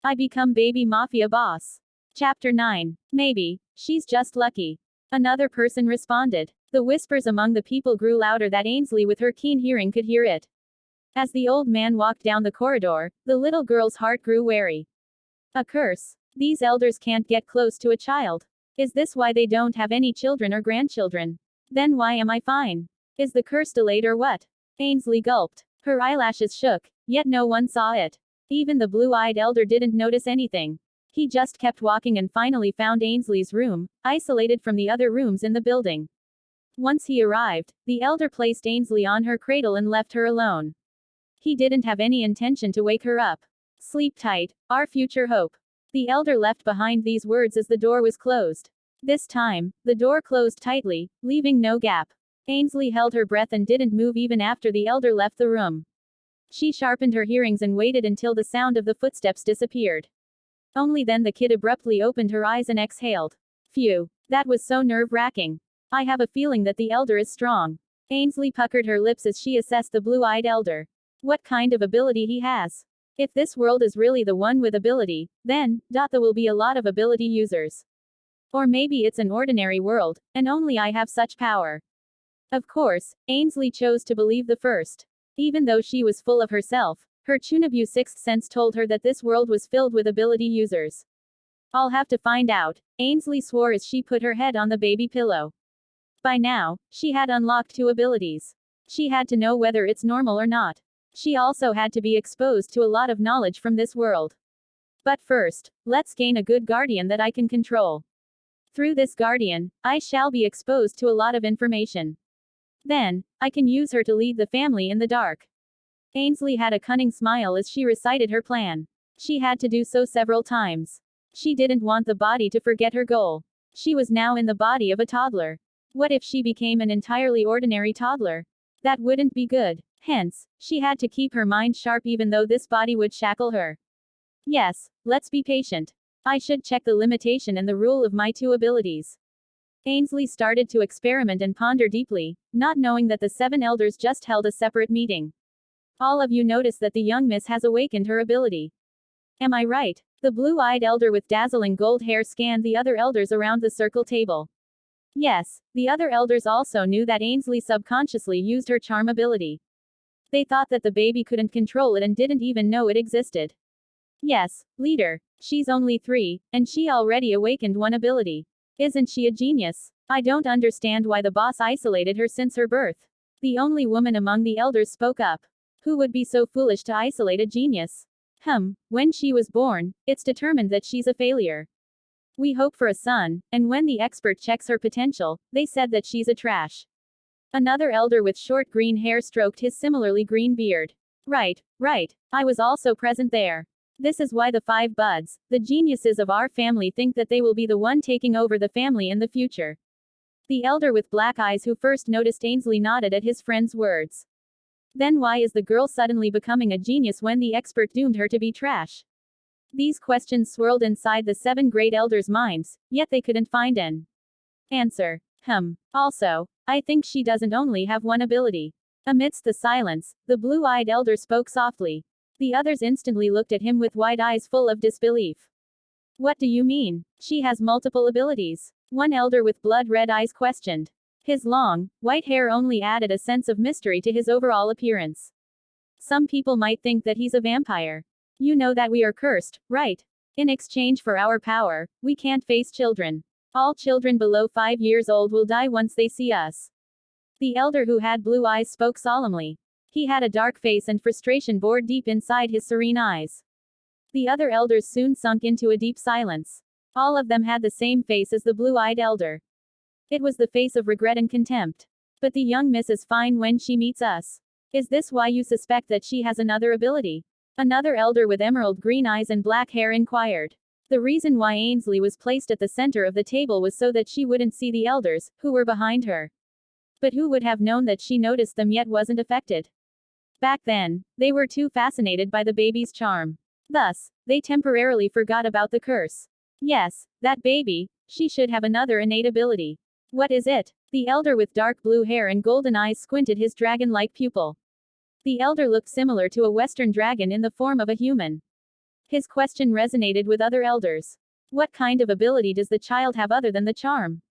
I become baby Mafia boss. Chapter 9. Maybe. She's just lucky. Another person responded. The whispers among the people grew louder that Ainsley with her keen hearing could hear it. As the old man walked down the corridor, the little girl's heart grew wary. A curse. These elders can't get close to a child. Is this why they don't have any children or grandchildren? Then why am I fine? Is the curse delayed or what? Ainsley gulped. Her eyelashes shook, yet no one saw it. Even the blue-eyed elder didn't notice anything. He just kept walking and finally found Ainsley's room, isolated from the other rooms in the building. Once he arrived, the elder placed Ainsley on her cradle and left her alone. He didn't have any intention to wake her up. Sleep tight, our future hope. The elder left behind these words as the door was closed. This time, the door closed tightly, leaving no gap. Ainsley held her breath and didn't move even after the elder left the room. She sharpened her hearings and waited until the sound of the footsteps disappeared. Only then the kid abruptly opened her eyes and exhaled. Phew. That was so nerve-wracking. I have a feeling that the elder is strong. Ainsley puckered her lips as she assessed the blue-eyed elder. What kind of ability he has? If this world is really the one with ability, then, there will be a lot of ability users. Or maybe it's an ordinary world, and only I have such power. Of course, Ainsley chose to believe the first. Even though she was full of herself, her Chunabu sixth sense told her that this world was filled with ability users. I'll have to find out, Ainsley swore as she put her head on the baby pillow. By now, she had unlocked 2 abilities. She had to know whether it's normal or not. She also had to be exposed to a lot of knowledge from this world. But first, let's gain a good guardian that I can control. Through this guardian, I shall be exposed to a lot of information. Then, I can use her to lead the family in the dark. Ainsley had a cunning smile as she recited her plan. She had to do so several times. She didn't want the body to forget her goal. She was now in the body of a toddler. What if she became an entirely ordinary toddler? That wouldn't be good. Hence, she had to keep her mind sharp even though this body would shackle her. Yes, let's be patient. I should check the limitation and the rule of my 2 abilities. Ainsley started to experiment and ponder deeply, not knowing that the 7 elders just held a separate meeting. All of you notice that the young miss has awakened her ability. Am I right? The blue-eyed elder with dazzling gold hair scanned the other elders around the circle table. Yes, the other elders also knew that Ainsley subconsciously used her charm ability. They thought that the baby couldn't control it and didn't even know it existed. Yes, leader. She's only 3, and she already awakened 1 ability. Isn't she a genius? I don't understand why the boss isolated her since her birth. The only woman among the elders spoke up. Who would be so foolish to isolate a genius? When she was born, it's determined that she's a failure. We hope for a son, and when the expert checks her potential, they said that she's a trash. Another elder with short green hair stroked his similarly green beard. Right. I was also present there. This is why the 5 buds, the geniuses of our family, think that they will be the one taking over the family in the future. The elder with black eyes who first noticed Ainsley nodded at his friend's words. Then why is the girl suddenly becoming a genius when the expert doomed her to be trash? These questions swirled inside the 7 great elders' minds, yet they couldn't find an answer. Also, I think she doesn't only have 1 ability. Amidst the silence, the blue-eyed elder spoke softly. The others instantly looked at him with wide eyes full of disbelief. What do you mean? She has multiple abilities. One elder with blood-red eyes questioned. His long, white hair only added a sense of mystery to his overall appearance. Some people might think that he's a vampire. You know that we are cursed, right? In exchange for our power, we can't face children. All children below 5 years old will die once they see us. The elder who had blue eyes spoke solemnly. He had a dark face and frustration bored deep inside his serene eyes. The other elders soon sunk into a deep silence. All of them had the same face as the blue-eyed elder. It was the face of regret and contempt. But the young miss is fine when she meets us. Is this why you suspect that she has another ability? Another elder with emerald green eyes and black hair inquired. The reason why Ainsley was placed at the center of the table was so that she wouldn't see the elders, who were behind her. But who would have known that she noticed them yet wasn't affected? Back then, they were too fascinated by the baby's charm. Thus, they temporarily forgot about the curse. Yes, that baby, she should have another innate ability. What is it? The elder with dark blue hair and golden eyes squinted his dragon-like pupil. The elder looked similar to a western dragon in the form of a human. His question resonated with other elders. What kind of ability does the child have other than the charm?